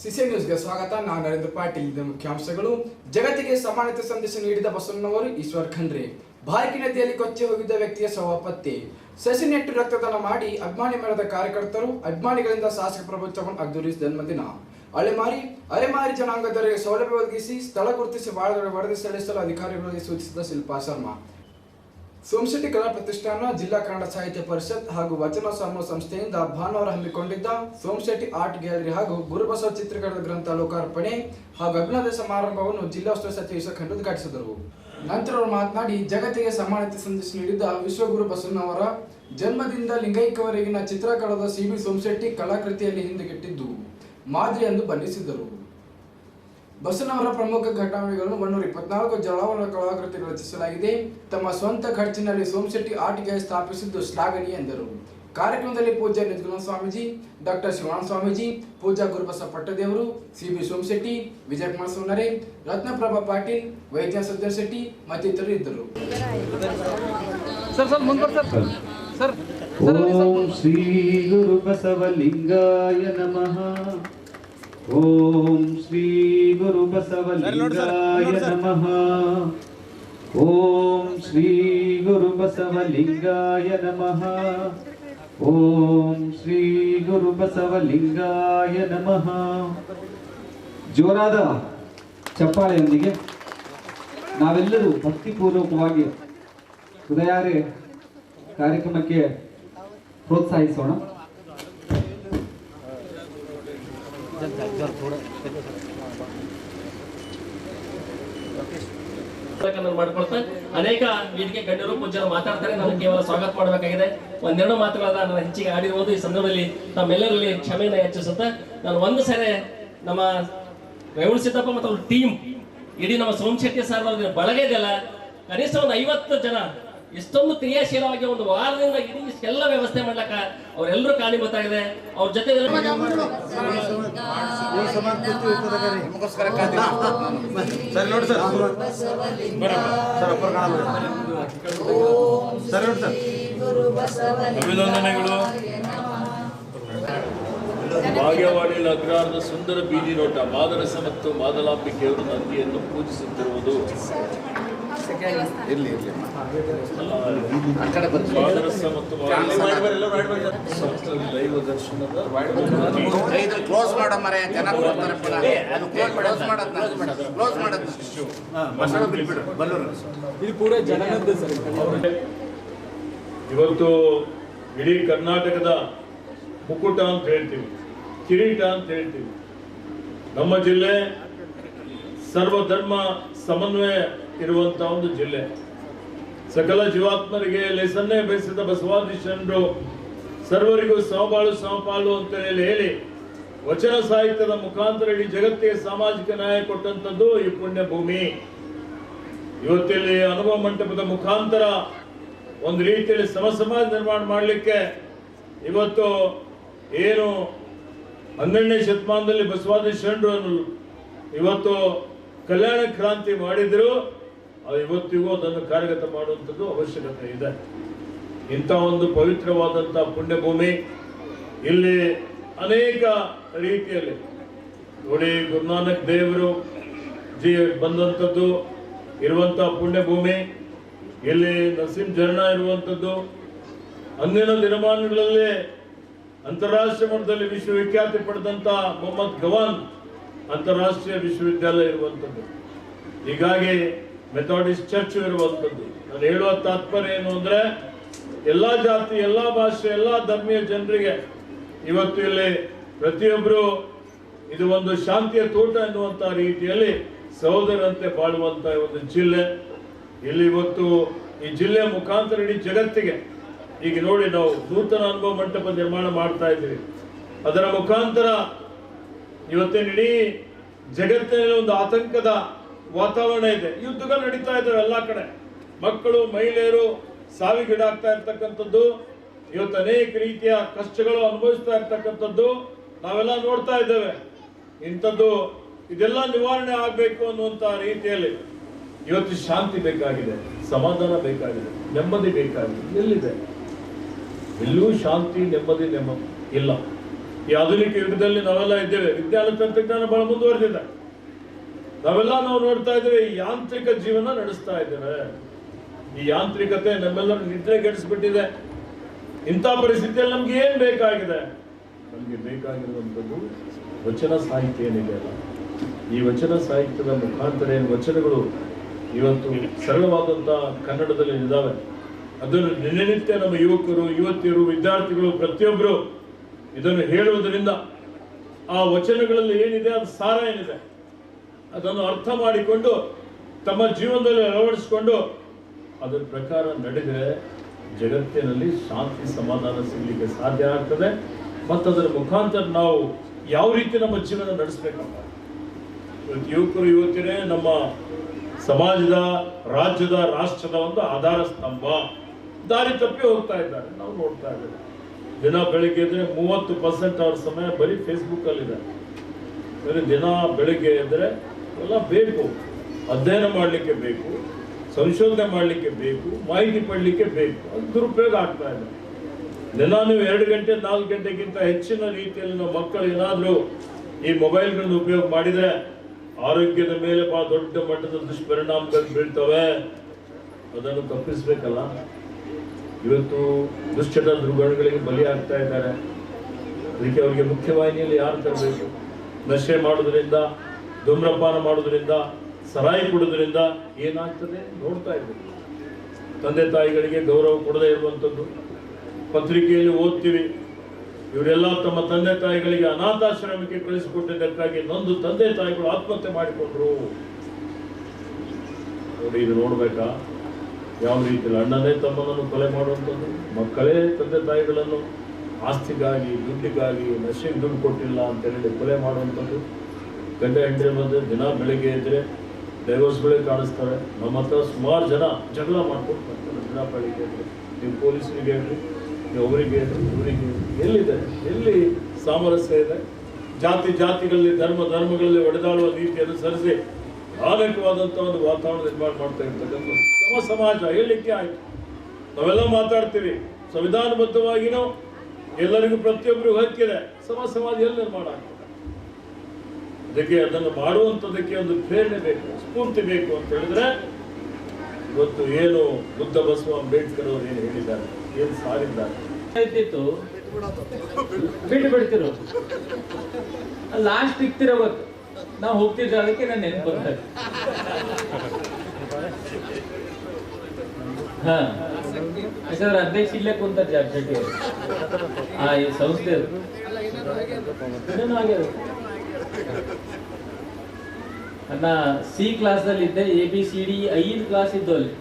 CC ನ್ಯೂಸ್ಗೆ ಸ್ವಾಗತ. ನಾನು ನರೇಂದ್ರ ಪಾಟೀಲ್. ಇದು ಮುಖ್ಯಾಂಶಗಳು. ಜಗತ್ತಿಗೆ ಸಮಾನತೆ ಸಂದೇಶ ನೀಡಿದ ಬಸವಣ್ಣನವರು ಈಶ್ವರ್ ಖಂಡ್ರೆ. ಭಾರಕಿ ನದಿಯಲ್ಲಿ ಕೊಚ್ಚಿ ಹೋಗಿದ್ದ ವ್ಯಕ್ತಿಯ ಶವ ಪತ್ತೆ. ಸಸಿ ನೆಟ್ಟು ರಕ್ತದಾನ ಮಾಡಿ ಅಭಿಮಾನಿ ಮೆರೆದ ಕಾರ್ಯಕರ್ತರು. ಅಭಿಮಾನಿಗಳಿಂದ ಶಾಸಕ ಪ್ರಭು ಚವ್ಹಾಣ್ ಅಗ್ದೂರಿ ಜನ್ಮದಿನ. ಅಲೆಮಾರಿ ಜನಾಂಗದವರಿಗೆ ಸೌಲಭ್ಯ ಒದಗಿಸಿ ಸ್ಥಳ ಗುರುತಿಸಿ ವರದಿ ಸಲ್ಲಿಸಲು ಅಧಿಕಾರಿಗಳಿಗೆ ಸೂಚಿಸಿದ ಶಿಲ್ಪಾ ಶರ್ಮಾ. ಸೋಮಶೆಟ್ಟಿ ಕಲಾ ಪ್ರತಿಷ್ಠಾನ, ಜಿಲ್ಲಾ ಕನ್ನಡ ಸಾಹಿತ್ಯ ಪರಿಷತ್ ಹಾಗೂ ವಚನ ಸಮೂಹ ಸಂಸ್ಥೆಯಿಂದ ಭಾನುವಾರ ಹಮ್ಮಿಕೊಂಡಿದ್ದ ಸೋಮಶೆಟ್ಟಿ ಆರ್ಟ್ ಗ್ಯಾಲರಿ ಹಾಗೂ ಗುರುಬಸವ ಚಿತ್ರೀಕರಣದ ಗ್ರಂಥ ಲೋಕಾರ್ಪಣೆ ಹಾಗೂ ಅಭಿನಂದನೆ ಸಮಾರಂಭವನ್ನು ಜಿಲ್ಲಾ ಉಸ್ತುವಾರಿ ಸಚಿವ ಈಶ್ವರ್ ಖಂಡ್ರೆ ಉದ್ಘಾಟಿಸಿದರು. ನಂತರ ಅವರು ಮಾತನಾಡಿ, ಜಗತ್ತಿಗೆ ಸಮಾನತೆ ಸಂದೇಶ ನೀಡಿದ ವಿಶ್ವಗುರು ಬಸವಣ್ಣನವರ ಜನ್ಮದಿಂದ ಲಿಂಗೈಕ್ಯವರೆಗಿನ ಚಿತ್ರಕಲಾದ ಸಿ.ಬಿ. ಸೋಮಶೆಟ್ಟಿ ಕಲಾಕೃತಿಯಲ್ಲಿ ಹಿಂದೆಗೆಟ್ಟಿದ್ದು ಮಾದರಿ ಎಂದು ಬಣ್ಣಿಸಿದರು. ಬಸವಣ್ಣನವರ ಪ್ರಮುಖ ಘಟನೆಗಳನ್ನು 124 ಜಳಾವರ ಕಲಾಕೃತಿಗಳು ರಚಿಸಲಾಗಿದೆ. ತಮ್ಮ ಸ್ವಂತ ಖರ್ಚಿನಲ್ಲಿ ಸೋಮಶೆಟ್ಟಿ ಆರ್ಟ್ ಗ್ಯಾಲರಿ ಸ್ಥಾಪಿಸಿದ್ದು ಶ್ಲಾಘನೀಯ ಎಂದರು. ಕಾರ್ಯಕ್ರಮದಲ್ಲಿ ಪೂಜ್ಯ ನಿಜಗುಣ ಸ್ವಾಮೀಜಿ, ಡಾಕ್ಟರ್ ಶಿವಾನಂದ ಸ್ವಾಮೀಜಿ, ಪೂಜ್ಯ ಗುರುಬಸವ ಪಟ್ಟದೇವರು, ಸಿ.ಬಿ. ಸೋಮಶೆಟ್ಟಿ, ವಿಜಯಕುಮಾರ ಸೋನರೆ, ರತ್ನಪ್ರಭಾ ಪಾಟೀಲ್, ವೈದ್ಯ ಸಜ್ಜರ್ ಶೆಟ್ಟಿ ಮತ್ತಿತರರು ಇದ್ದರು. ಓಂ ಶ್ರೀ ಗುರು ಬಸವಲಿಂಗಾಯ ನಮಃ. ಓಂ ಶ್ರೀ ಗುರು ಬಸವಲಿಂಗಾಯ ನಮಃ. ಓಂ ಶ್ರೀ ಗುರು ಬಸವಲಿಂಗಾಯ ನಮಃ. ಓಂ ಶ್ರೀ ಗುರು ಬಸವಲಿಂಗಾಯ ನಮಃ. ಜೋರಾದ ಚಪ್ಪಾಳೆಯೊಂದಿಗೆ ನಾವೆಲ್ಲರೂ ಭಕ್ತಿಪೂರ್ವಕವಾಗಿ ಹೃದಯಾರೆ ಕಾರ್ಯಕ್ರಮಕ್ಕೆ ಪ್ರೋತ್ಸಾಹಿಸೋಣ. ಮಾಡ್ಕೊಳ್ತಾ ಅನೇಕ ವೇದಿಕೆ ಗಣ್ಯರು ಪೂಜ್ಯರು ಮಾತಾಡ್ತಾರೆ. ನಾನು ಕೇವಲ ಸ್ವಾಗತ ಮಾಡಬೇಕಾಗಿದೆ. ಒಂದೆರಡು ಮಾತುಗಳನ್ನ ನಾನು ಹೆಚ್ಚಿಗೆ ಆಡಿರುವುದು ಈ ಸಂದರ್ಭದಲ್ಲಿ ತಮ್ಮೆಲ್ಲರಲ್ಲಿ ಕ್ಷಮೆಯನ್ನು ಹೆಚ್ಚಿಸುತ್ತಾ, ನಾನು ಒಂದು ಸರಿ ನಮ್ಮ ರೇವಣ ಸಿದ್ದಪ್ಪ ಮತ್ತು ಅವ್ರ ಟೀಮ್, ಇಡೀ ನಮ್ಮ ಸೋಮಶೆಟ್ಟಿ ಸರ್ ಬಳಗ ಇದೆಯಲ್ಲ, ಕನಿಷ್ಠ ಒಂದು 50 ಜನ ಇಷ್ಟೊಂದು ಕ್ರಿಯಾಶೀಲವಾಗಿ ಒಂದು ವಾರದಿಂದ ಇಡೀ ಎಲ್ಲ ವ್ಯವಸ್ಥೆ ಮಾಡ್ಲಕ್ಕ ಅವರೆಲ್ಲರೂ ಕಾರಣೀಭೂತಾಗಿದೆ. ಅವ್ರ ಜೊತೆ ಅಭಿನಂದನೆಗಳು. ಭಾಗ್ಯವಾಡಿಯಲ್ಲಿ ಅಗ್ರಹಾರದ ಸುಂದರ ಬೀದಿ ನೋಟ ಮಾದರಸ ಮತ್ತು ಮಾದಲಾಂಬಿಕೆಯವರು ನಂದಿಯನ್ನು ಪೂಜಿಸುತ್ತಿರುವುದು ಮಾದರಸ ಮತ್ತು ದೈವ ದರ್ಶನದ ಇವತ್ತು ಇಡೀ ಕರ್ನಾಟಕದ ಮುಕುಟ ಅಂತ ಹೇಳ್ತೀವಿ, ಕಿರೀಟ ಅಂತ ಹೇಳ್ತೀವಿ. ನಮ್ಮ ಜಿಲ್ಲೆ ಸರ್ವಧರ್ಮ ಸಮನ್ವಯ ಇರುವಂತ ಒಂದು ಜಿಲ್ಲೆ. ಸಕಲ ಜೀವಾತ್ಮರಿಗೆ ಲೆಸನ್ನೇ ಬಯಸಿದ ಬಸವಾದಿ ಶರಣರು ಸರ್ವರಿಗೂ ಸಮಬಾಳು ಸಮಪಾಲು ಅಂತ ಹೇಳಿ ವಚನ ಸಾಹಿತ್ಯದ ಮುಖಾಂತರ ಇಡೀ ಜಗತ್ತಿಗೆ ಸಾಮಾಜಿಕ ನ್ಯಾಯ ಕೊಟ್ಟಂತದ್ದು ಈ ಪುಣ್ಯ ಭೂಮಿ. ಇವತ್ತಿಲ್ಲಿ ಅನುಭವ ಮಂಟಪದ ಮುಖಾಂತರ ಒಂದು ರೀತಿಯಲ್ಲಿ ಸಮಸಮಾಜ ನಿರ್ಮಾಣ ಮಾಡಲಿಕ್ಕೆ ಇವತ್ತು ಏನು 12ನೇ ಶತಮಾನದಲ್ಲಿ ಬಸವಾದಿ ಶರಣರು ಇವತ್ತು ಕಲ್ಯಾಣ ಕ್ರಾಂತಿ ಮಾಡಿದ್ರು, ಅದು ಇವತ್ತಿಗೂ ಅದನ್ನು ಕಾರ್ಯಗತ ಮಾಡುವಂಥದ್ದು ಅವಶ್ಯಕತೆ ಇದೆ. ಇಂಥ ಒಂದು ಪವಿತ್ರವಾದಂಥ ಪುಣ್ಯಭೂಮಿ ಇಲ್ಲಿ ಅನೇಕ ರೀತಿಯಲ್ಲಿ ನೋಡಿ, ಗುರುನಾನಕ್ ದೇವರು ಬಂದಂಥದ್ದು ಇರುವಂಥ ಪುಣ್ಯಭೂಮಿ, ಇಲ್ಲಿ ನರಸಿಂಹ ಝರಣ ಇರುವಂಥದ್ದು, ಅಂದಿನ ದಿನಮಾನಗಳಲ್ಲಿ ಅಂತಾರಾಷ್ಟ್ರೀಯ ಮಟ್ಟದಲ್ಲಿ ವಿಶ್ವವಿಖ್ಯಾತಿ ಪಡೆದಂಥ ಮೊಹಮ್ಮದ್ ಗವಾನ್ ಅಂತಾರಾಷ್ಟ್ರೀಯ ವಿಶ್ವವಿದ್ಯಾಲಯ ಇರುವಂಥದ್ದು, ಹೀಗಾಗಿ ಮೆಥಾಡಿಸ್ಟ್ ಚರ್ಚ್ ಇರುವಂಥದ್ದು. ನಾನು ಹೇಳುವ ತಾತ್ಪರ್ಯ ಏನು ಅಂದ್ರೆ, ಎಲ್ಲಾ ಜಾತಿ, ಎಲ್ಲಾ ಭಾಷೆ, ಎಲ್ಲಾ ಧರ್ಮೀಯ ಜನರಿಗೆ ಇವತ್ತು ಇಲ್ಲಿ ಪ್ರತಿಯೊಬ್ಬರು ಇದು ಒಂದು ಶಾಂತಿಯ ತೋಟ ಎನ್ನುವಂತ ರೀತಿಯಲ್ಲಿ ಸಹೋದರಂತೆ ಬಾಳುವಂತ ಒಂದು ಜಿಲ್ಲೆ. ಇಲ್ಲಿ ಇವತ್ತು ಈ ಜಿಲ್ಲೆಯ ಮುಖಾಂತರ ಇಡೀ ಜಗತ್ತಿಗೆ, ಈಗ ನೋಡಿ ನಾವು ನೂತನ ಅನುಭವ ಮಂಟಪ ನಿರ್ಮಾಣ ಮಾಡ್ತಾ ಇದ್ದೀವಿ, ಅದರ ಮುಖಾಂತರ ಇವತ್ತಿನ ಇಡೀ ಜಗತ್ತಿನಲ್ಲಿ ಒಂದು ಆತಂಕದ ವಾತಾವರಣ ಇದೆ. ಯುದ್ಧಗಳು ನಡೀತಾ ಇದ್ದಾವೆ ಎಲ್ಲ ಕಡೆ, ಮಕ್ಕಳು ಮಹಿಳೆಯರು ಸಾವಿಗೀಡಾಗ್ತಾ ಇರ್ತಕ್ಕಂಥದ್ದು, ಇವತ್ತು ಅನೇಕ ರೀತಿಯ ಕಷ್ಟಗಳು ಅನುಭವಿಸ್ತಾ ಇರ್ತಕ್ಕಂಥದ್ದು ನಾವೆಲ್ಲ ನೋಡ್ತಾ ಇದ್ದೇವೆ. ಇಂಥದ್ದು ಇದೆಲ್ಲ ನಿವಾರಣೆ ಆಗಬೇಕು ಅನ್ನುವಂತ ರೀತಿಯಲ್ಲಿ ಇವತ್ತು ಶಾಂತಿ ಬೇಕಾಗಿದೆ, ಸಮಾಧಾನ ಬೇಕಾಗಿದೆ, ನೆಮ್ಮದಿ ಬೇಕಾಗಿದೆ. ಎಲ್ಲಿದೆ? ಎಲ್ಲೂ ಶಾಂತಿ ನೆಮ್ಮದಿ ಇಲ್ಲ. ಈ ಆಧುನಿಕ ಯುಗದಲ್ಲಿ ನಾವೆಲ್ಲ ಇದ್ದೇವೆ, ವಿಜ್ಞಾನ ತಂತ್ರಜ್ಞಾನ ಬಹಳ ಮುಂದುವರೆದಿದೆ. ನಾವು ನೋಡ್ತಾ ಇದ್ದೇವೆ, ಈ ಯಾಂತ್ರಿಕ ಜೀವನ ನಡೆಸ್ತಾ ಇದ್ದೇವೆ. ಈ ಯಾಂತ್ರಿಕತೆ ನಮ್ಮೆಲ್ಲರೂ ನಿದ್ರೆಗೆಡಿಸ್ಬಿಟ್ಟಿದೆ. ಇಂಥ ಪರಿಸ್ಥಿತಿಯಲ್ಲಿ ನಮ್ಗೆ ಏನ್ ಬೇಕಾಗಿದೆ? ನಮ್ಗೆ ಬೇಕಾಗಿರುವಂಥದ್ದು ವಚನ ಸಾಹಿತ್ಯ ಏನಿದೆ ಅಲ್ಲ, ಈ ವಚನ ಸಾಹಿತ್ಯದ ಮುಖಾಂತರ ಏನು ವಚನಗಳು ಇವತ್ತು ಸರಳವಾದಂಥ ಕನ್ನಡದಲ್ಲಿ ಇದ್ದಾವೆ, ಅದನ್ನು ದಿನನಿತ್ಯ ನಮ್ಮ ಯುವಕರು, ಯುವತಿಯರು, ವಿದ್ಯಾರ್ಥಿಗಳು ಪ್ರತಿಯೊಬ್ಬರು ಇದನ್ನು ಹೇಳುವುದರಿಂದ ಆ ವಚನಗಳಲ್ಲಿ ಏನಿದೆ, ಅದು ಸಾರ ಏನಿದೆ, ಅದನ್ನು ಅರ್ಥ ಮಾಡಿಕೊಂಡು ತಮ್ಮ ಜೀವನದಲ್ಲಿ ಅಳವಡಿಸಿಕೊಂಡು ಅದರ ಪ್ರಕಾರ ನಡೆದರೆ ಜಗತ್ತಿನಲ್ಲಿ ಶಾಂತಿ ಸಮಾಧಾನ ಸಿಗಲಿಕ್ಕೆ ಸಾಧ್ಯ ಆಗ್ತದೆ. ಮತ್ತು ಅದರ ಮುಖಾಂತರ ನಾವು ಯಾವ ರೀತಿ ನಮ್ಮ ಜೀವನ ನಡೆಸಬೇಕಪ್ಪ. ಇವತ್ತು ಯುವಕರು ಯುವತಿಯರೇ ನಮ್ಮ ಸಮಾಜದ, ರಾಜ್ಯದ, ರಾಷ್ಟ್ರದ ಒಂದು ಆಧಾರ ಸ್ತಂಭ. ದಾರಿ ತಪ್ಪಿ ಹೋಗ್ತಾ ಇದ್ದಾರೆ, ನಾವು ನೋಡ್ತಾ ಇದ್ದೇವೆ. ದಿನ ಬೆಳಿಗ್ಗೆ ಎದ್ರೆ 30% ಅವ್ರ ಸಮಯ ಬರೀ ಫೇಸ್ಬುಕ್ ಅಲ್ಲಿದೆ. ಬರೀ ದಿನ ಬೆಳಿಗ್ಗೆ ಎದ್ರೆ ಎಲ್ಲ ಬೇಕು, ಅಧ್ಯಯನ ಮಾಡಲಿಕ್ಕೆ ಬೇಕು, ಸಂಶೋಧನೆ ಮಾಡಲಿಕ್ಕೆ ಬೇಕು, ಮಾಹಿತಿ ಪಡಲಿಕ್ಕೆ ಬೇಕು. ಅದು ದುರುಪಯೋಗ ಆಗ್ತಾ ಇದೆ. ದಿನ ನೀವು 2 ಗಂಟೆ 4 ಗಂಟೆಗಿಂತ ಹೆಚ್ಚಿನ ರೀತಿಯಲ್ಲಿ ನಾವು ಮಕ್ಕಳು ಏನಾದರೂ ಈ ಮೊಬೈಲ್ಗಳನ್ನು ಉಪಯೋಗ ಮಾಡಿದರೆ ಆರೋಗ್ಯದ ಮೇಲೆ ಬಹಳ ದೊಡ್ಡ ಮಟ್ಟದ ದುಷ್ಪರಿಣಾಮಗಳು ಬೀಳ್ತವೆ. ಅದನ್ನು ತಪ್ಪಿಸ್ಬೇಕಲ್ಲ. ಇವತ್ತು ದುಶ್ಚಟ ದುರ್ಗುಣಗಳಿಗೆ ಬಲಿ ಆಗ್ತಾ ಇದ್ದಾರೆ. ಅದಕ್ಕೆ ಅವರಿಗೆ ಮುಖ್ಯವಾಹಿನಿಯಲ್ಲಿ ಯಾರು ತರಬೇಕು? ನಶೆ ಮಾಡೋದ್ರಿಂದ, ಧೂಮ್ರಪಾನ ಮಾಡೋದ್ರಿಂದ, ಸರಾಯಿ ಕುಡೋದ್ರಿಂದ ಏನಾಗ್ತದೆ ನೋಡ್ತಾ ಇದ್ದೀವಿ. ತಂದೆ ತಾಯಿಗಳಿಗೆ ಗೌರವ ಕೊಡದೇ ಇರುವಂಥದ್ದು. ಪತ್ರಿಕೆಯಲ್ಲಿ ಓದ್ತೀವಿ, ಇವರೆಲ್ಲ ತಮ್ಮ ತಂದೆ ತಾಯಿಗಳಿಗೆ ಅನಾಥಾಶ್ರಮಕ್ಕೆ ಕಳಿಸಿಕೊಟ್ಟಿದ್ದಕ್ಕಾಗಿ ನೊಂದು ತಂದೆ ತಾಯಿಗಳು ಆತ್ಮಹತ್ಯೆ ಮಾಡಿಕೊಂಡ್ರು. ನೋಡಿ, ಇದು ನೋಡ್ಬೇಕಾ? ಯಾವ ರೀತಿಯಲ್ಲಿ ಅಣ್ಣನೇ ತಮ್ಮನನ್ನು ಕೊಲೆ ಮಾಡುವಂಥದ್ದು, ಮಕ್ಕಳೇ ತಂದೆ ತಾಯಿಗಳನ್ನು ಆಸ್ತಿಗಾಗಿ, ದುಡ್ಡಿಗಾಗಿ, ನಶೆಗೆ ದುಡ್ಡು ಕೊಟ್ಟಿಲ್ಲ ಅಂತ ಹೇಳಿ ಕೊಲೆ ಮಾಡುವಂಥದ್ದು. ಗಂಡ ಹೆಂಡರ ಮಧ್ಯೆ ದಿನ ಬೆಳಿಗ್ಗೆ ಇದ್ರೆ ಡೈವರ್ಸ್ಗಳೇ ಕಾಣಿಸ್ತವೆ. ನಮ್ಮ ಹತ್ರ ಸುಮಾರು ಜನ ಜಗಳ ಮಾಡ್ಕೊಂಡು ಬರ್ತಾರೆ. ದಿನ ಬೆಳಿಗ್ಗೆ ಇದ್ರೆ ನೀವು ಪೊಲೀಸರಿಗೆ ಹೇಳ್ರಿ, ನೀವು ಅವರಿಗೆ ಹೇಳ್ರಿ, ಇವರಿಗೆ ಎಲ್ಲಿದೆ? ಎಲ್ಲಿ ಸಾಮರಸ್ಯ ಇದೆ? ಜಾತಿಗಳಲ್ಲಿ, ಧರ್ಮಗಳಲ್ಲಿ ಒಡೆದಾಡುವ ರೀತಿ ಅನುಸರಿಸಿ ಆರೋಗ್ಯವಾದಂಥ ಒಂದು ವಾತಾವರಣ ನಿರ್ಮಾಣ ಮಾಡ್ತಾ ಇರ್ತಕ್ಕಂಥ ಸಮಾಜ ಹೇಳಲಿಕ್ಕೆ ಆಯ್ತು. ನಾವೆಲ್ಲ ಮಾತಾಡ್ತೀವಿ, ಸಂವಿಧಾನಬದ್ಧವಾಗಿನೂ ಎಲ್ಲರಿಗೂ ಪ್ರತಿಯೊಬ್ಬರಿಗೂ ಹಕ್ಕಿದೆ. ಸಮಾಜ ಎಲ್ಲಿ ನಿರ್ಮಾಣ ಆಗ್ತದೆ? ಅದಕ್ಕೆ ಅದನ್ನು ಮಾಡುವಂಥದ್ದಕ್ಕೆ ಒಂದು ಪ್ರೇರಣೆ ಬೇಕು, ಸ್ಫೂರ್ತಿ ಬೇಕು ಅಂತ ಹೇಳಿದ್ರೆ ಇವತ್ತು ಏನು ಬುದ್ಧ ಬಸವ ಅಂಬೇಡ್ಕರ್ ಅವರು ಏನು ಹೇಳಿದ್ದಾರೆ, ಏನು ಸಾರಿದ್ದಾರೆ, ಬಿಟ್ಟು ಬಿಡ್ತಿರೋ ಲಾಸ್ಟ್ ಇಕ್ತಿರೋ ಗೊತ್ತು. ನಾವು ಹೋಗ್ತಿದ್ರೆ ಅದಕ್ಕೆ ನಾನು ನೆನಪು ಬರ್ತಾರೆ. ಹಾ ಯಾಕಂದ್ರೆ ಅಧ್ಯಕ್ಷ ಇಲ್ಲೇ ಕುಂತಾರೆ ಜಾಬ್ ಶೆಟ್ಟಿ ಈ ಸಂಸ್ಥೆ ನಾ ಸಿ ಕ್ಲಾಸ್ ಅಲ್ಲಿ ಇದ್ದೆ. ABCD 5 ಕ್ಲಾಸ್ ಇದ್ದು ಅಲ್ಲಿ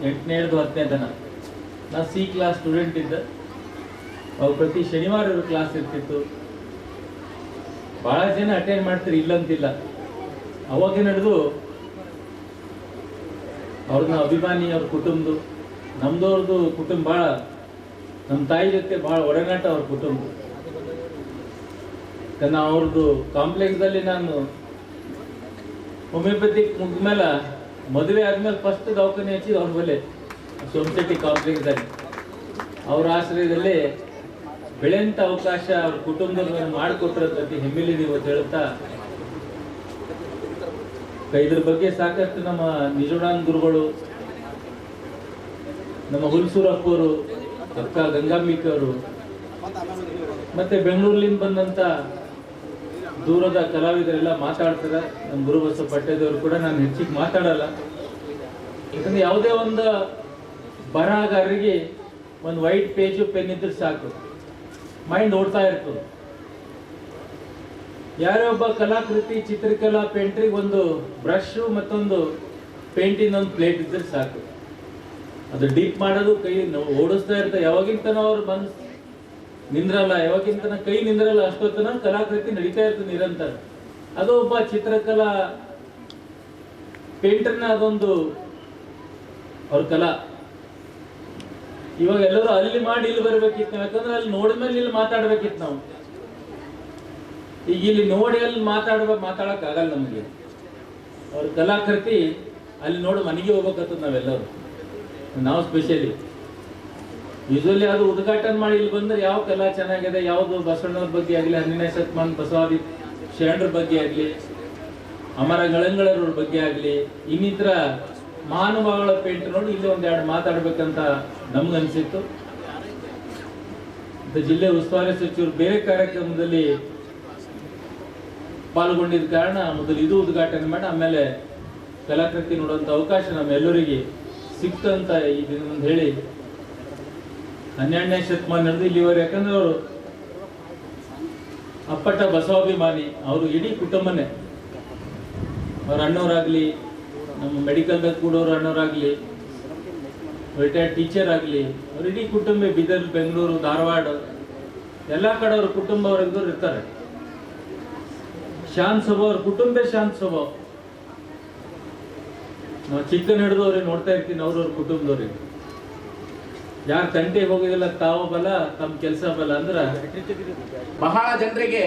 8ನೇ 10ನೇ ತನ. ನಾ ಸಿ ಕ್ಲಾಸ್ ಸ್ಟೂಡೆಂಟ್ ಇದ್ದೆ. ಅವ್ರು ಪ್ರತಿ ಶನಿವಾರ ಕ್ಲಾಸ್ ಇರ್ತಿತ್ತು. ಬಹಳ ಜನ ಅಟೆಂಡ್ ಮಾಡ್ತಾರೆ, ಇಲ್ಲಂತಿಲ್ಲ. ಅವಾಗ ನಡೆದು ಅವ್ರನ್ನ ಅಭಿಮಾನಿ, ಅವ್ರ ಕುಟುಂಬದ್ದು, ನಮ್ದವ್ರದ್ದು ಕುಟುಂಬ ಭಾಳ, ನಮ್ಮ ತಾಯಿ ಜೊತೆ ಭಾಳ ಒಡನಾಟ ಅವ್ರ ಕುಟುಂಬ. ಅವ್ರದ್ದು ಕಾಂಪ್ಲೆಕ್ಸ್ದಲ್ಲಿ ನಾನು ಹೋಮಿಯೋಪತಿಕ್ ಮುಗಿದ್ಮೇಲೆ ಮದುವೆ ಆದ್ಮೇಲೆ ಫಸ್ಟ್ ದವಾಖಾನೆ ಹಚ್ಚಿದ್ದು ಅವ್ರ ಬಲೆ ಸೋಮಶೆಟ್ಟಿ ಕಾಂಪ್ಲೆಕ್ಸ್ದಲ್ಲಿ. ಅವ್ರ ಆಶ್ರಯದಲ್ಲಿ ಬೆಳೆಂತ ಅವಕಾಶ ಅವ್ರ ಕುಟುಂಬದವ್ರು ಮಾಡಿಕೊಟ್ಟಿರೋದಕ್ಕೆ ಹೆಮ್ಮೆಲಿದೀವಿ ಅಂತ ಹೇಳ್ತಾ, ಇದ್ರ ಬಗ್ಗೆ ಸಾಕಷ್ಟು ನಮ್ಮ ನಿಜೋಡಾನ್ ಗುರುಗಳು, ನಮ್ಮ ಹುಲ್ಸೂರಪ್ಪವರು, ಅಕ್ಕ ಗಂಗಾಂಬಿಕವರು, ಮತ್ತೆ ಬೆಂಗಳೂರಿನಿಂದ ಬಂದಂತ ದೂರದ ಕಲಾವಿದರೆಲ್ಲ ಮಾತಾಡ್ತಾರೆ. ನಮ್ಮ ಗುರುಬಸವ ಪಟ್ಟೇದವರು ಕೂಡ ನಾನು ಹೆಚ್ಚಿಗೆ ಮಾತಾಡಲ್ಲ. ಯಾಕಂದ್ರೆ ಯಾವುದೇ ಒಂದು ಬರಹಗಾರರಿಗೆ ಒಂದು ವೈಟ್ ಪೇಜು ಪೆನ್ ಇದ್ರೆ ಸಾಕು, ಮೈಂಡ್ ಓಡ್ತಾ ಇರ್ತದೆ. ಯಾರೇ ಒಬ್ಬ ಕಲಾಕೃತಿ, ಚಿತ್ರಕಲಾ ಪೇಂಟ್ರಿಗೆ ಒಂದು ಬ್ರಷ್ ಮತ್ತೊಂದು ಪೇಂಟಿನ ಒಂದು ಪ್ಲೇಟ್ ಇದ್ರೆ ಸಾಕು, ಅದು ಡೀಪ್ ಮಾಡೋದು ಕೈ ಓಡಿಸ್ತಾ ಇರ್ತಾರೆ. ಯಾವಾಗಿನ ತನ ಅವ್ರು ಬಂದು ನಿಂದ್ರಲ್ಲ, ಯಾವಾಗಿನ ತನ ಕೈ ನಿಂದ್ರಲ್ಲ, ಅಷ್ಟೊತ್ತನ ಕಲಾಕೃತಿ ನಡೀತಾ ಇರ್ತದೆ ನಿರಂತರ. ಅದು ಒಬ್ಬ ಚಿತ್ರಕಲಾ ಪೇಂಟರ್ನ ಅದೊಂದು ಅವ್ರ ಕಲಾ. ಇವಾಗ ಎಲ್ಲರೂ ಅಲ್ಲಿ ಮಾಡಿ ಇಲ್ಲಿ ಬರ್ಬೇಕಿತ್ತು, ಯಾಕಂದ್ರೆ ಅಲ್ಲಿ ನೋಡಿದ್ಮೇಲೆ ಇಲ್ಲಿ ಮಾತಾಡ್ಬೇಕಿತ್ತು ನಾವು. ಈಗ ಇಲ್ಲಿ ನೋಡಿ ಅಲ್ಲಿ ಮಾತಾಡಕ್ ಆಗಲ್ಲ ನಮಗೆ. ಅವ್ರ ಕಲಾಕೃತಿ ಅಲ್ಲಿ ನೋಡಿ ಮನೆಗೆ ಹೋಗ್ಬೇಕಂತ ನಾವೆಲ್ಲರೂ, ನಾವು ಸ್ಪೆಷಲಿ ಯೂಶಲಿ ಅದು ಉದ್ಘಾಟನೆ ಮಾಡಿ ಇಲ್ಲಿ ಬಂದ್ರೆ ಯಾವ ಕಲಾ ಚೆನ್ನಾಗಿದೆ, ಯಾವುದು ಬಸವಣ್ಣವ್ರ ಬಗ್ಗೆ ಆಗಲಿ, 12ನೇ ಶತಮಾನ ಬಸವಾದಿ ಶರಣರ ಬಗ್ಗೆ ಆಗಲಿ, ಅಮರ ಗಳಂಗಳರ ಬಗ್ಗೆ ಆಗಲಿ, ಇನ್ನಿತರ ಮಹಾನುಭಾವಗಳ ಪೇಂಟ್ ನೋಡಿ ಇಲ್ಲಿ ಒಂದೆರಡು ಮಾತಾಡ್ಬೇಕಂತ ನಮ್ಗನ್ಸಿತ್ತು. ಜಿಲ್ಲೆ ಉಸ್ತುವಾರಿ ಸಚಿವರು ಬೇರೆ ಕಾರ್ಯಕ್ರಮದಲ್ಲಿ ಪಾಲ್ಗೊಂಡಿದ್ದ ಕಾರಣ ಮೊದಲು ಇದು ಉದ್ಘಾಟನೆ ಮಾಡಿ ಆಮೇಲೆ ಕಲಾಕೃತಿ ನೋಡುವಂಥ ಅವಕಾಶ ನಮ್ಮೆಲ್ಲರಿಗೆ ಸಿಕ್ತಂತ ಈ ದಿನ ಹೇಳಿ 12ನೇ ಶತಮಾನ ನಡೆದು ಇಲ್ಲಿವರೆಗೆ, ಯಾಕಂದ್ರೆ ಅವರು ಅಪ್ಪಟ ಬಸವಾಭಿಮಾನಿ, ಅವರು ಇಡೀ ಕುಟುಂಬನೇ, ಅವ್ರ ಅಣ್ಣವರಾಗ್ಲಿ, ನಮ್ಮ ಮೆಡಿಕಲ್ದಾಗ ಕೂಡೋರು ಅಣ್ಣವರಾಗ್ಲಿ, ರಿಟೈರ್ಡ್ ಟೀಚರ್ ಆಗಲಿ, ಅವ್ರ ಇಡೀ ಕುಟುಂಬ ಬೀದರ್, ಬೆಂಗಳೂರು, ಧಾರವಾಡ ಎಲ್ಲ ಕಡೆ ಅವ್ರ ಕುಟುಂಬ ಅವರಿಗೂ ಇರ್ತಾರೆ. ಶಾಂತ ಸ್ವಭಾವ, ಅವ್ರ ಕುಟುಂಬ ಶಾಂತ ಸ್ವಭಾವ. ನಾವು ಚಿಕ್ಕನ್ ಹಿಡಿದವ್ರಿಗೆ ನೋಡ್ತಾ ಇರ್ತೀನಿ, ಅವ್ರವ್ರ ಕುಟುಂಬದವ್ರಿಗೆ ಯಾರು ತಂಟೆಗೆ ಹೋಗಿದಿಲ್ಲ ತಾವು ಬಲ, ತಮ್ಮ ಕೆಲಸ ಬಲ ಅಂದ್ರ ಬಹಳ ಜನರಿಗೆ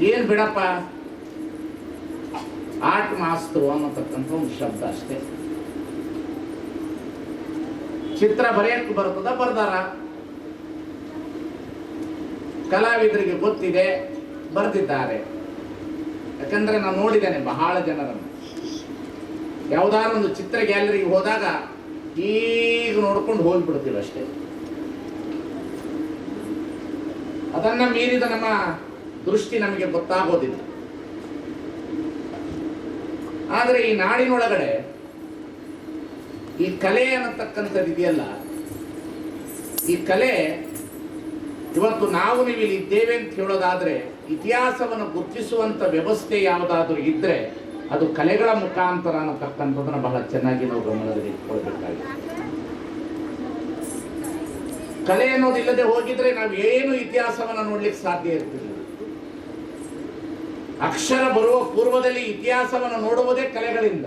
ಏನ್ ಬಿಡಪ್ಪ ಆರ್ಟ್ ಮಾಸ್ತರು ಅನ್ನತಕ್ಕಂಥ ಒಂದು ಶಬ್ದ ಅಷ್ಟೇ. ಚಿತ್ರ ಬರೆಯಕ್ಕೆ ಬರ್ತದ, ಬರ್ದಾರ, ಕಲಾವಿದರಿಗೆ ಗೊತ್ತಿದೆ, ಬರೆದಿದ್ದಾರೆ. ಯಾಕಂದ್ರೆ ನಾನು ನೋಡಿದ್ದೇನೆ ಬಹಳ ಜನರನ್ನು. ಯಾವುದಾದ್ರು ಒಂದು ಚಿತ್ರ ಗ್ಯಾಲರಿಗೆ ಹೋದಾಗ ಈಗ ನೋಡ್ಕೊಂಡು ಹೋಗ್ಬಿಡ್ತೀವಿ ಅಷ್ಟೇ. ಅದನ್ನ ಮೀರಿದ ನಮ್ಮ ದೃಷ್ಟಿ ನಮಗೆ ಗೊತ್ತಾಗೋದಿಲ್ಲ. ಆದರೆ ಈ ನಾಡಿನೊಳಗಡೆ ಈ ಕಲೆ ಅನ್ನತಕ್ಕಂಥದ್ದು ಇದೆಯಲ್ಲ, ಈ ಕಲೆ ಇವತ್ತು ನಾವು ನೀವು ಇಲ್ಲಿ ಇದ್ದೇವೆ ಅಂತ ಹೇಳೋದಾದ್ರೆ, ಇತಿಹಾಸವನ್ನು ಗುರುತಿಸುವಂತ ವ್ಯವಸ್ಥೆ ಯಾವುದಾದ್ರೂ ಇದ್ರೆ ಅದು ಕಲೆಗಳ ಮುಖಾಂತರ ಅನ್ನತಕ್ಕಂಥದ್ದನ್ನ ಬಹಳ ಚೆನ್ನಾಗಿ ನಾವು ಗಮನದಲ್ಲಿ ಇಟ್ಕೊಳ್ಬೇಕಾಗಿದೆ. ಕಲೆ ಅನ್ನೋದಿಲ್ಲದೆ ಹೋಗಿದ್ರೆ ನಾವು ಏನು ಇತಿಹಾಸವನ್ನು ನೋಡ್ಲಿಕ್ಕೆ ಸಾಧ್ಯ ಇರ್ತಿಲ್ಲ. ಅಕ್ಷರ ಬರುವ ಪೂರ್ವದಲ್ಲಿ ಇತಿಹಾಸವನ್ನು ನೋಡುವುದೇ ಕಲೆಗಳಿಂದ.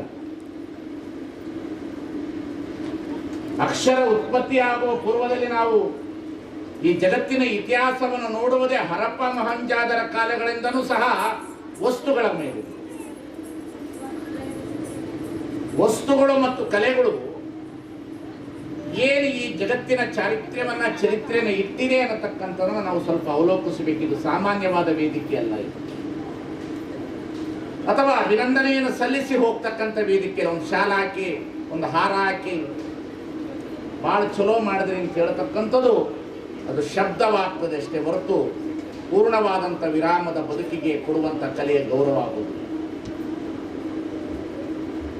ಅಕ್ಷರ ಉತ್ಪತ್ತಿ ಆಗುವ ಪೂರ್ವದಲ್ಲಿ ನಾವು ಈ ಜಗತ್ತಿನ ಇತಿಹಾಸವನ್ನು ನೋಡುವುದೇ ಹರಪ್ಪ ಮೊಹಂಜಾದರ ಕಾಲಗಳಿಂದನೂ ಸಹ ವಸ್ತುಗಳ ಮೇಲೆ. ವಸ್ತುಗಳು ಮತ್ತು ಕಲೆಗಳು ಏನು ಈ ಜಗತ್ತಿನ ಚರಿತ್ರೆಯನ್ನ ಇಟ್ಟಿದೆ ಅನ್ನತಕ್ಕಂಥದ್ದನ್ನು ನಾವು ಸ್ವಲ್ಪ ಅವಲೋಕಿಸಬೇಕಿದ್ದು ಸಾಮಾನ್ಯವಾದ ವೇದಿಕೆ ಅಲ್ಲ ಇದು. ಅಥವಾ ಅಭಿನಂದನೆಯನ್ನು ಸಲ್ಲಿಸಿ ಹೋಗ್ತಕ್ಕಂಥ ವೇದಿಕೆ. ಒಂದು ಶಾಲ ಹಾಕಿ, ಒಂದು ಹಾರ ಹಾಕಿ ಬಹಳ ಚಲೋ ಮಾಡಿದ್ರಿ ಅಂತ ಹೇಳ್ತಕ್ಕಂಥದ್ದು ಅದು ಶಬ್ದವಾಗ್ತದೆ ಅಷ್ಟೇ ಹೊರತು ಪೂರ್ಣವಾದಂಥ ವಿರಾಮದ ಬದುಕಿಗೆ ಕೊಡುವಂಥ ಕಲೆಯ ಗೌರವ ಆಗುವುದು.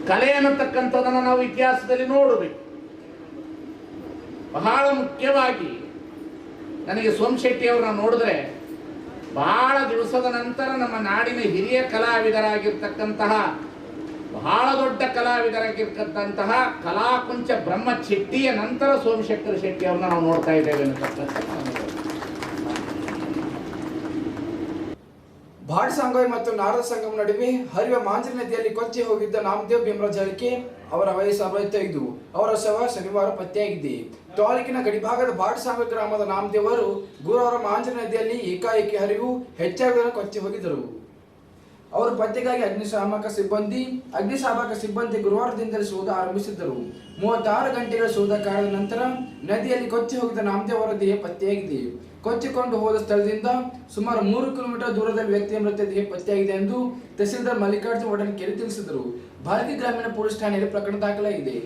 ಕಲೆ ಅನ್ನತಕ್ಕಂಥದ್ದನ್ನು ನಾವು ಇತಿಹಾಸದಲ್ಲಿ ನೋಡಬೇಕು. ಬಹಳ ಮುಖ್ಯವಾಗಿ ನನಗೆ ಸೋಮಶೆಟ್ಟಿ ಅವರನ್ನ ನೋಡಿದ್ರೆ ಬಹಳ ದಿವಸದ ನಂತರ ನಮ್ಮ ನಾಡಿನ ಹಿರಿಯ ಕಲಾವಿದರಾಗಿರ್ತಕ್ಕಂತಹ, ಬಹಳ ದೊಡ್ಡ ಕಲಾವಿದರಾಗಿರ್ತಕ್ಕಂತಹ ಕಲಾಕುಂಚ ಬ್ರಹ್ಮಚೆಟ್ಟಿಯ ನಂತರ ಸೋಮಶೇಖರ ಶೆಟ್ಟಿ ಅವ್ರನ್ನ ನಾವು ನೋಡ್ತಾ ಇದ್ದೇವೆ ಅನ್ನತಕ್ಕಂಥ. ಭಾಡ್ ಸಂಘ ಮತ್ತು ನಾರದ ಸಂಗಮ ನಡುವೆ ಹರಿಯುವ ಮಾಂಜರಿ ನದಿಯಲ್ಲಿ ಕೊಚ್ಚಿ ಹೋಗಿದ್ದ ನಾಮದೇವ್ ಭೀಮರಾಜ್ ಹರಕೆ ಅವರ ವಯಸ್ಸು 65. ಅವರ ಶವ ಶನಿವಾರ ಪತ್ತೆಯಾಗಿದೆ. ತಾಲೂಕಿನ ಗಡಿಭಾಗದ ಭಾಡ್ಸಾಂಗ ಗ್ರಾಮದ ನಾಮದೇವರು ಗುರುವಾರ ಮಾಂಜರಿ ನದಿಯಲ್ಲಿ ಏಕಾಏಕಿ ಹರಿವು ಹೆಚ್ಚಾಗುವುದನ್ನು ಕೊಚ್ಚಿ ಹೋಗಿದ್ದರು. ಅವರು ಪತ್ತೆಗಾಗಿ ಅಗ್ನಿಶಾಮಕ ಸಿಬ್ಬಂದಿ ಗುರುವಾರದಿಂದಲೇ ಶೋಧ ಆರಂಭಿಸಿದ್ದರು. 36 ಗಂಟೆಗಳ ಶೋಧ ಕಾರ್ಯದ ನಂತರ ನದಿಯಲ್ಲಿ ಕೊಚ್ಚಿ ಹೋಗಿದ್ದ ನಾಮದೇವ್ ಅವರ ದೇಹ ಪತ್ತೆಯಾಗಿದೆ. ಕೊಚ್ಚಿಕೊಂಡು ಹೋದ ಸ್ಥಳದಿಂದ ಸುಮಾರು 3 ಕಿಲೋಮೀಟರ್ ದೂರದಲ್ಲಿ ವ್ಯಕ್ತಿಯ ಮೃತದೇಹ ಪತ್ತೆಯಾಗಿದೆ ಎಂದು ತಹಸೀಲ್ದಾರ್ ಮಲ್ಲಿಕಾರ್ಜುನ ವಡನ್ಕೇರಿ ತಿಳಿಸಿದರು. ಭಾರತೀಯ ಗ್ರಾಮೀಣ ಪೊಲೀಸ್ ಠಾಣೆಯಲ್ಲಿ ಪ್ರಕರಣ ದಾಖಲಾಗಿದೆ.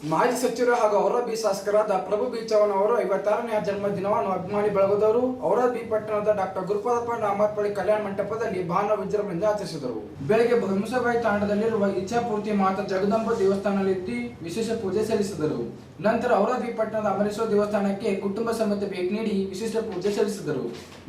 ಮಾಜಿ ಸಚಿವರು ಹಾಗೂ ಔರಾದ್ ಬಿ ಶಾಸಕರಾದ ಪ್ರಭು ಬಿ ಚೌಹಾಣ್ ಅವರು 56ನೇ ಜನ್ಮದಿನವನ್ನು ಅಭಿಮಾನಿ ಬಳಗದವರು ಔರಾದ್ ಬಿ ಪಟ್ಟಣದ ಡಾಕ್ಟರ್ ಗುರುಪಾದಪ್ಪ ನಾಮಪಳ್ಳಿ ಕಲ್ಯಾಣ ಮಂಟಪದಲ್ಲಿ ಭಾನುವಾರ ವಿಜೃಂಭಣೆಯಿಂದ ಆಚರಿಸಿದರು. ಬೆಳಗ್ಗೆ ಹಂಸಬಾಯಿ ತಾಂಡದಲ್ಲಿರುವ ಇಚ್ಛಾಪೂರ್ತಿ ಮಾತಾ ಜಗದಂಬ ದೇವಸ್ಥಾನದಲ್ಲಿ ವಿಶೇಷ ಪೂಜೆ ಸಲ್ಲಿಸಿದರು. ನಂತರ ಔರಾದ್ ಬಿ ಪಟ್ಟಣದ ಅಮರೇಶ್ವರ ದೇವಸ್ಥಾನಕ್ಕೆ ಕುಟುಂಬ ಸಮೇತ ಭೇಟಿ ನೀಡಿ ವಿಶೇಷ ಪೂಜೆ ಸಲ್ಲಿಸಿದರು.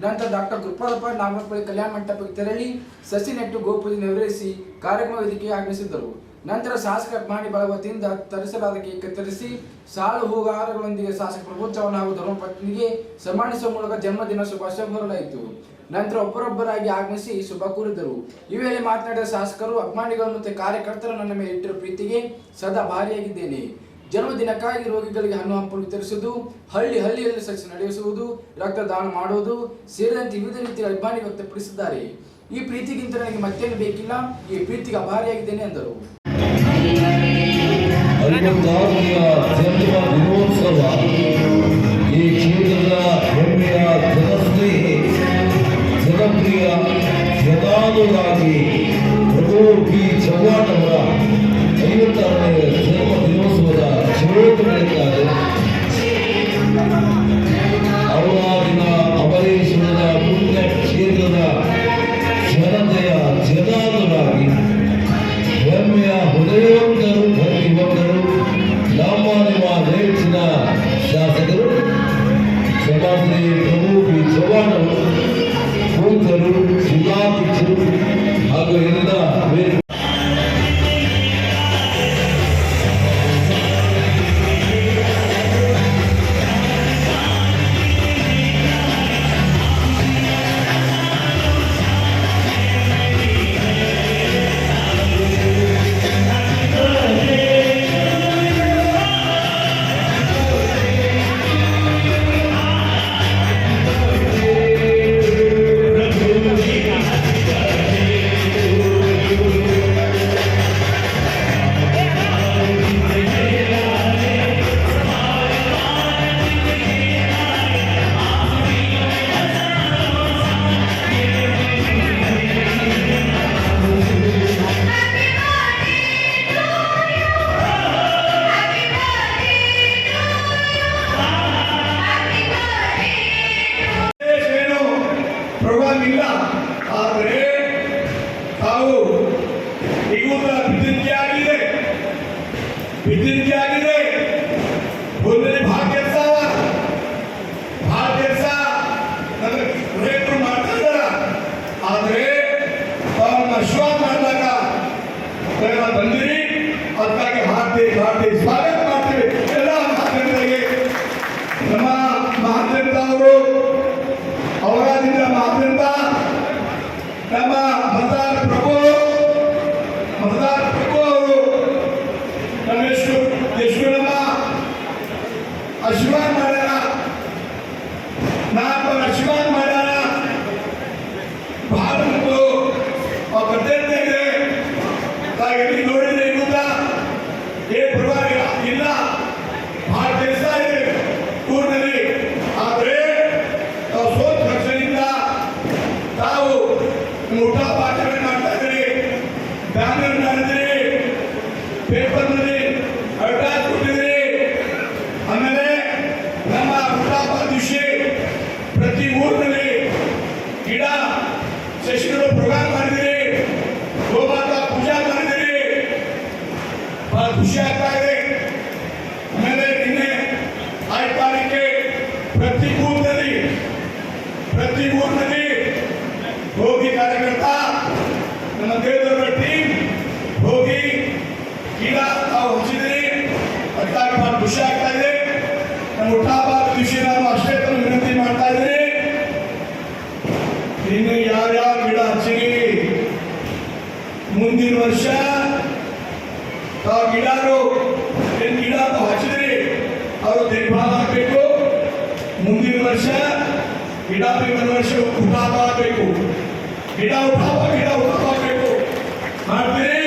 ನಂತರ ಡಾಕ್ಟರ್ ಗುರುಪಾದಪ್ಪ ನಾಮಪಳ್ಳಿ ಕಲ್ಯಾಣ ಮಂಟಪಕ್ಕೆ ತೆರಳಿ ಸಸಿ ನೆಟ್ಟು ಗೋಪೂಜೆ ನೆರವೇರಿಸಿ ಕಾರ್ಯಕ್ರಮ ವೇದಿಕೆಗೆ ಆಗಮಿಸಿದರು. ನಂತರ ಶಾಸಕ ಅಭಿಮಾನಿ ಬಳಗ ವತಿಯಿಂದ ತರಿಸಲಾದ ಕೇಕ್ ಕತ್ತರಿಸಿ ಸಾಲು ಹೂಗಾರಗಳೊಂದಿಗೆ ಶಾಸಕ ಪ್ರಭು ಚೌಹಾಣ್ ಹಾಗೂ ಧರ್ಮಪತ್ನಿಗೆ ಸನ್ಮಾನಿಸುವ ಮೂಲಕ ಜನ್ಮದಿನ ಶುಭಾಶಯ ಕೋರಲಾಯಿತು. ನಂತರ ಒಬ್ಬರೊಬ್ಬರಾಗಿ ಆಗಮಿಸಿ ಶುಭ ಕೋರಿದರು. ಈ ವೇಳೆ ಮಾತನಾಡಿದ ಶಾಸಕರು, ಅಭಿಮಾನಿಗಳು ಮತ್ತು ಕಾರ್ಯಕರ್ತರು ನನ್ನ ಮೇಲೆ ಇಟ್ಟಿರುವ ಪ್ರೀತಿಗೆ ಸದಾ ಭಾರಿಯಾಗಿದ್ದೇನೆ. ಜನ್ಮದಿನಕ್ಕಾಗಿ ರೋಗಿಗಳಿಗೆ ಹಣ್ಣು ಹಂಪಲು ವಿತರಿಸುವುದು, ಹಳ್ಳಿಯಲ್ಲಿ ಸಸಿ ನಡೆಸುವುದು, ರಕ್ತದಾನ ಮಾಡುವುದು ಸೇರಿದಂತೆ ವಿವಿಧ ರೀತಿಯ ಅಭಿಮಾನಿ ವ್ಯಕ್ತಪಡಿಸಿದ್ದಾರೆ. ಈ ಪ್ರೀತಿಗಿಂತ ನನಗೆ ಮತ್ತೇನು ಬೇಕಿಲ್ಲ, ಈ ಪ್ರೀತಿಗೆ ಆಭಾರಿಯಾಗಿದ್ದೇನೆ ಎಂದರು. 56ನೇ ಜನ್ಮ ದಿನೋತ್ಸವ ಈ ಕ್ಷೇತ್ರದ ಹೆಮ್ಮೆಯ ಜನಸ್ನೇಹಿ ಜನಪ್ರಿಯ ಜನಾನುರಾಗಿ ಪ್ರಭು ಪಿ ಚವ್ಹಾಣ್ ಅವರ 56ನೇ ಜನ್ಮ ದಿನೋತ್ಸವದ ಚುರುಕುಗಳಿದ್ದಾರೆ. ಅವರಾಗಿನ ಅಮರೇಶ್ವರದ ಪುಣ್ಯ ಕ್ಷೇತ್ರದ ಜನತೆಯ ಜನಾನುರಾಗಿ ಹೆಮ್ಮೆಯ ಹೃದಯವಂತರು ಯುವಕರು ನಮ್ಮ ನೆಚ್ಚಿನ ಶಾಸಕರು ಕ್ಷಮಾಶ್ರೀ ಪ್ರಭು ಪಿ ಚವ್ಹಾಣ್ ಅವರು ಭೂತರು ಜಿಲ್ಲಾಧ್ಯಕ್ಷರು ಹಾಗೂ ಎಲ್ಲ ಪ್ರೋಗ್ರಾಮ್ ಇಲ್ಲ. ಆದರೆ ತಾವು ಈಗ ಬಿದ್ದಿರಿಕೆ ಆಗಿದೆ ಒಂದನೇ ಭಾಳ ಕೆಲಸ ನನಗೆ ರೈತರು ಮಾಡ್ತಾ ಇದ್ದಾರ. ಆದರೆ ತಾವನ್ನ ವಿಶ್ವಾಸ ಮಾಡಿದಾಗ ಬಂದಿರಿ, ಅದಕ್ಕಾಗಿ ಹಾರ್ದಿಕ ಸ್ವಾಗತ ಮಾಡ್ತೀವಿ ಎಲ್ಲ ಮಹಾಜನರಿಗೆ. ನಮ್ಮ ಮಹಾಜನತ ಅವರು ಅವರಾದಿಂದ ಮಾತಿನಿಂದ ನಮ್ಮ ಮತದಾರ ಪ್ರಭು ಅವರು ಎಷ್ಟು ನಮ್ಮ ಆಶೀರ್ವಾದ ಮಾಡ್ಯಾರ, ನಾಲ್ಕು ಆಶೀರ್ವಾದ ಮಾಡ್ಯಾರ. ಬಹಳ ಬದ್ಧತೆ ಇದೆ. ಹಾಗೆ ನೋಡಿದ್ರೆ ಇರುವುದ ಪರವಾಗಿಲ್ಲ ಇಲ್ಲ, ಬಹಳ ಕೆಲಸ ಇದೆ ಊರಿನಲ್ಲಿ. ಆದರೆ ತಾವು ಸೋತ ಪಕ್ಷದಿಂದ ತಾವು ಊಟಪಾಠಗಳು ಮಾಡ್ತಾ ಇದ್ದೀರಿ, ಬ್ಯಾನರ್ ಮಾಡಿದಿರಿ, ಪೇಪರ್ನಲ್ಲಿ ಅಡ್ವರ್ಟೈಸ್ ಕೊಟ್ಟಿದ್ದೀರಿ. ಆಮೇಲೆ ನಮ್ಮ ಊಟಪಾಠ ದಿವಸ ಪ್ರತಿ ಊರಿನಲ್ಲಿ ಗಿಡ ಸಸಿಗಳು ಪ್ರೋಗ್ರಾಮ್ ಮಾಡಿದಿರಿ, ಗೋಮಾತಾ ಪೂಜಾ ಮಾಡಿದಿರಿ. ಬಹಳ ಖುಷಿ ಆಗ್ತಾ ಇದೆ. ಆಮೇಲೆ ನಿನ್ನೆ 5 ತಾರೀಕಿಗೆ ಪ್ರತಿ ಊರಿನಲ್ಲಿ ಹೋಗಿ ಕಾರ್ಯಕರ್ತ ನಮ್ಮ ದೇವರ ಟೀಮ್ ಹೋಗಿ ಗಿಡ ತಾವು ಹಚ್ಚಿದಿರಿ. ಅದಕ್ಕಾಗಿ ಬಹಳ ಖುಷಿ ಆಗ್ತಾ ಇದೆ. ನಮ್ಮ ಹುಟ್ಟಾಹಬ್ಬದ ದಿವಸ ನಾನು ಅಷ್ಟೇ ವಿನಂತಿ ಮಾಡ್ತಾ ಇದ್ದೀನಿ, ಇನ್ನು ಯಾರ್ಯಾವ ಗಿಡ ಹಚ್ಚಿರಿ ಮುಂದಿನ ವರ್ಷ ತಾವು ಗಿಡರು ಗಿಡ ಹಚ್ಚಿದ್ರಿ ಅವರು ದೇಖಭಾಲ್ ಆಗಬೇಕು. ಮುಂದಿನ ವರ್ಷ ಗಿಡ ವರ್ಷ ಉಠಾವ ಆಗಬೇಕು, ಗಿಡ ಉಠಾವ ಆಗಬೇಕು ಮಾಡ್ತೀರಿ.